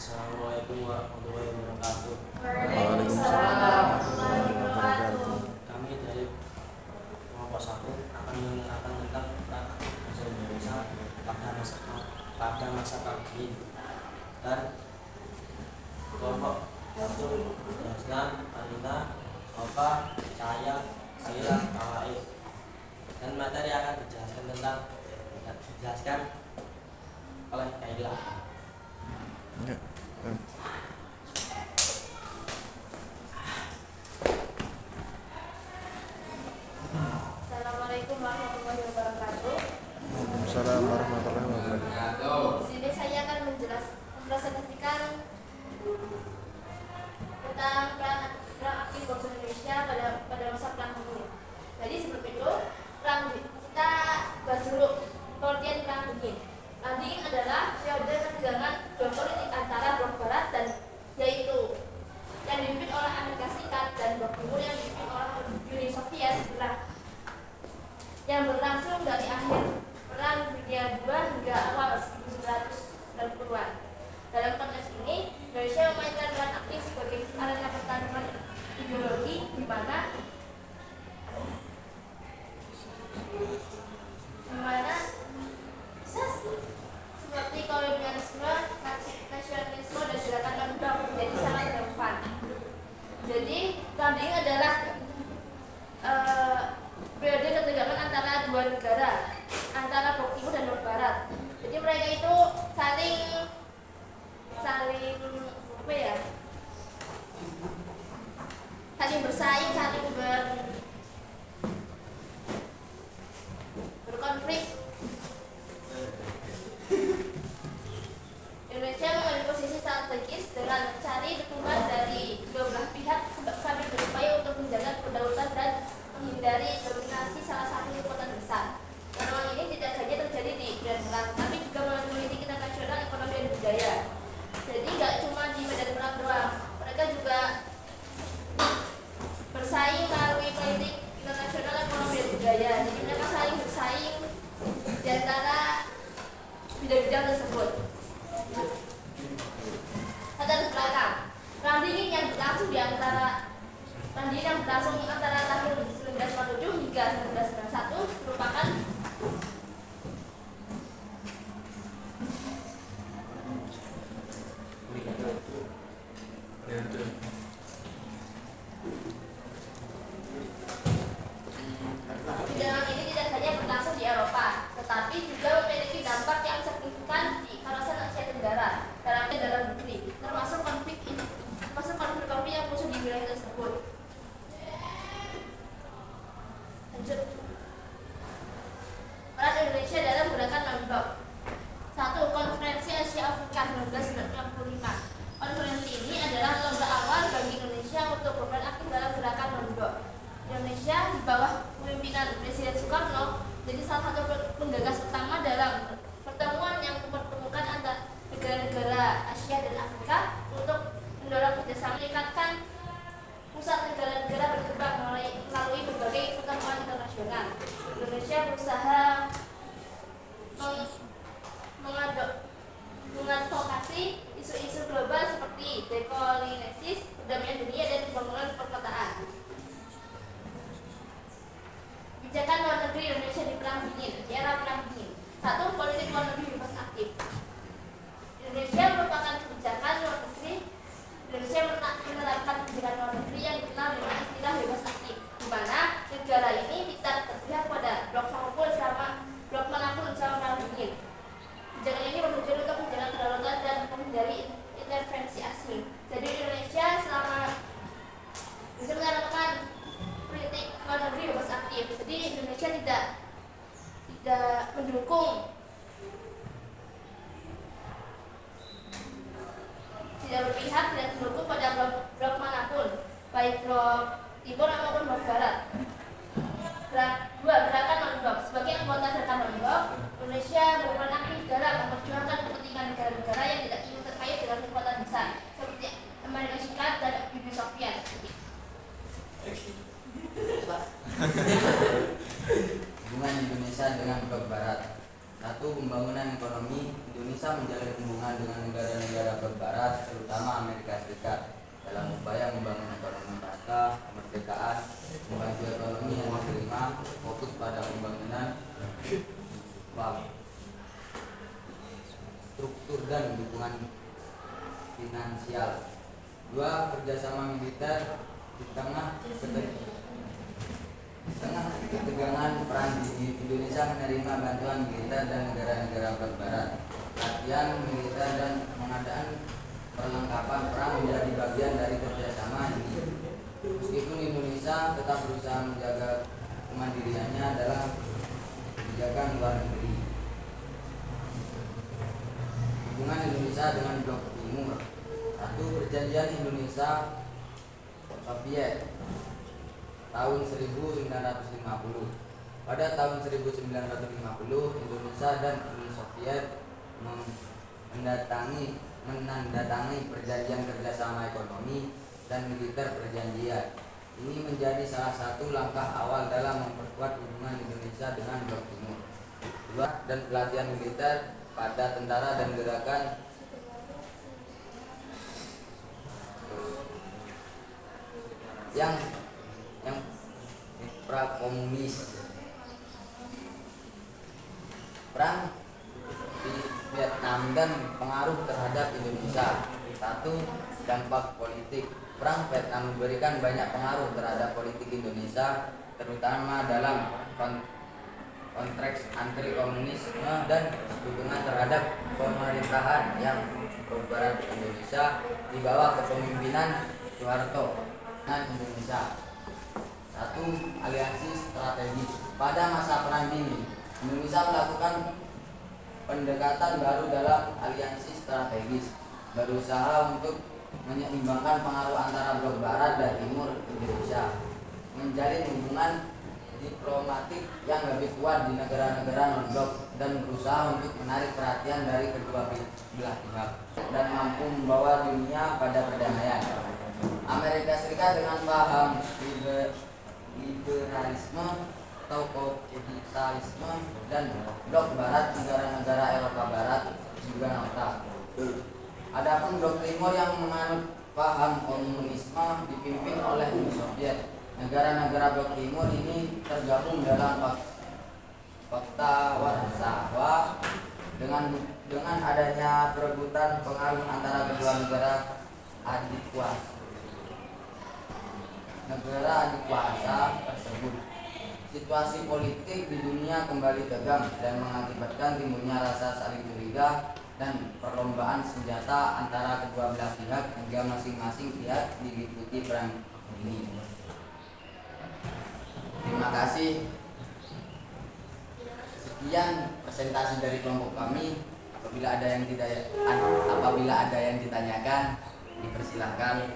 Assalamualaikum warahmatullahi wabarakatuh. Waalaikumsalam warahmatullahi wabarakatuh. Kami dari kelompok 1 akan menerangkan tentang perang bahasa Indonesia pada masa pagi. Dan kelompok 1 menjelaskan Alina, Oka, saya, Kaila, Kawaid. Dan materi akan dijelaskan oleh Kaila. Ya. Assalamualaikum warahmatullahi wabarakatuh. Waalaikumsalam warahmatullahi wabarakatuh. Di sini saya akan mempresentasikan tentang perang aktif bangsa Indonesia pada masa perang dingin. Jadi sebelum itu kita bahas dulu pengertian perang dingin. Perang dingin adalah periode ketegangan geopolitik antara blok barat dan yaitu yang dipimpin oleh Amerika Serikat dan blok timur yang dipimpin oleh Uni Soviet yang berlangsung dari akhir Perang Dunia II hingga awal 1990-an. Dalam konteks ini, Indonesia memainkan peran aktif sebagai arena pertarungan ideologi di mana seperti kolonialisme, nasionalisme dan gerakan non-blok menjadi sangat relevan. Jadi, tanding adalah periode ketegangan antara dua negara, antara blok timur dan blok barat. Jadi mereka itu saling bersaing, saling berkonflik. Indonesia mengambil posisi strategis dengan mencari dukungan dari kedua belah pihak sambil berupaya untuk menjaga kedaulatan dan menghindari dominasi salah satu kekuatan besar. Perang ini tidak saja terjadi di medan perang, tapi juga melalui politik internasional, ekonomi dan budaya. Jadi nggak cuma di medan perang doang, mereka juga bersaing melalui politik internasional, ekonomi dan budaya. Jadi mereka saling bersaing di antara bidang-bidang tersebut. Latar belakang perang dingin yang berlangsung antara tahun 1947 hingga 1991 merupakan ketegangan ini tidak hanya berlangsung di Eropa, tetapi juga memiliki dampak yang signifikan di kawasan Asia Tenggara, dalam negeri, termasuk konflik yang muncul di wilayah tersebut. Lanjut. Peran Indonesia dalam gerakan non-blok. 1. Konferensi Asia Afrika 1965. Konferensi ini adalah lomba awal bagi Indonesia untuk berperan aktif dalam gerakan non-blok. Indonesia di bawah kepemimpinan Presiden Soekarno menjadi salah satu penggagas utama dalam pertemuan yang mempertemukan antara negara-negara Asia dan Afrika untuk mendorong kerjasama meningkatkan pusat negara-negara berkembang melalui berbagai pertemuan internasional. Indonesia berusaha mengadvokasi isu-isu global seperti dekolonialisasi, perdamaian dunia, dan pembangunan perkotaan. Kebijakan luar negeri Indonesia di era perang dingin. 1. Politik luar negeri bebas aktif. Indonesia merupakan kebijakan luar negeri. Indonesia menerapkan kebijakan luar negeri yang dikenal dengan istilah bebas aktif, di mana negara ini tidak terpihak pada blok manapun selama perang dingin. Kebijakan ini bertujuan untuk menjaga kedaulatan dan menghindari intervensi asing. Jadi Indonesia menerapkan politik luar negeri bebas aktif. Jadi Indonesia tidak mendukung, tidak berpihak, tidak mendukung pada blok manapun, baik blok timur maupun blok barat. 2. Gerakan non-blok. Sebagai anggota gerakan non-blok, Indonesia berperan aktif dalam memperjuangkan kepentingan negara-negara yang tidak ingin terkait dengan kekuatan besar seperti Amerika Serikat dan Uni Soviet. Hubungan Indonesia dengan blok barat. 1. Pembangunan ekonomi. Indonesia menjalin hubungan dengan negara-negara blok barat Amerika Serikat dalam upaya membangun ekonomi pasca kemerdekaan, membantu ekonomi yang diterima, fokus pada pembangunan struktur dan dukungan finansial. 2. Kerjasama militer di tengah ketegangan perang di Indonesia menerima bantuan militer dan negara-negara barat. Latihan militer dan pengadaan perlengkapan perang menjadi bagian dari kerjasama ini. Meskipun Indonesia tetap berusaha menjaga kemandiriannya dalam kebijakan luar negeri. Hubungan Indonesia dengan Blok Timur. 1. Perjanjian Indonesia Soviet tahun 1950. Pada tahun 1950, Indonesia dan Uni Soviet menandatangani perjanjian kerjasama ekonomi dan militer perjanjian. Ini menjadi salah satu langkah awal dalam memperkuat hubungan Indonesia dengan Blok Timur. 2. Dan pelatihan militer pada tentara dan gerakan yang pra-komunis. Perang di Vietnam dan pengaruh terhadap Indonesia. 1. Dampak politik. Perang Vietnam memberikan banyak pengaruh terhadap politik Indonesia, terutama dalam konteks anti komunisme dan dukungan terhadap pemerintahan yang berbarat Indonesia di bawah kepemimpinan Soeharto dan Indonesia. 1. Aliansi strategis. Pada masa perang dingin, Indonesia melakukan pendekatan baru dalam aliansi strategis, berusaha untuk menyeimbangkan pengaruh antara blok barat dan timur Indonesia, menjalin hubungan diplomatik yang lebih kuat di negara-negara non-blok, dan berusaha untuk menarik perhatian dari kedua belah pihak dan mampu membawa dunia pada perdamaian. Amerika Serikat dengan paham liberalisme atau kapitalisme, dan blok barat negara-negara Eropa Barat juga netral. Adapun blok timur yang menganut paham komunisme dipimpin oleh Uni Soviet. Negara-negara blok timur ini tergabung dalam Pakta Warsawa. Dengan adanya perebutan pengaruh antara kedua negara adik kuasa tersebut, situasi politik di dunia kembali tegang dan mengakibatkan timbulnya rasa saling curiga dan perlombaan senjata antara kedua belah pihak hingga masing-masing pihak diliputi perang ini. Terima kasih. Sekian presentasi dari kelompok kami. Apabila ada yang ditanyakan, dipersilahkan.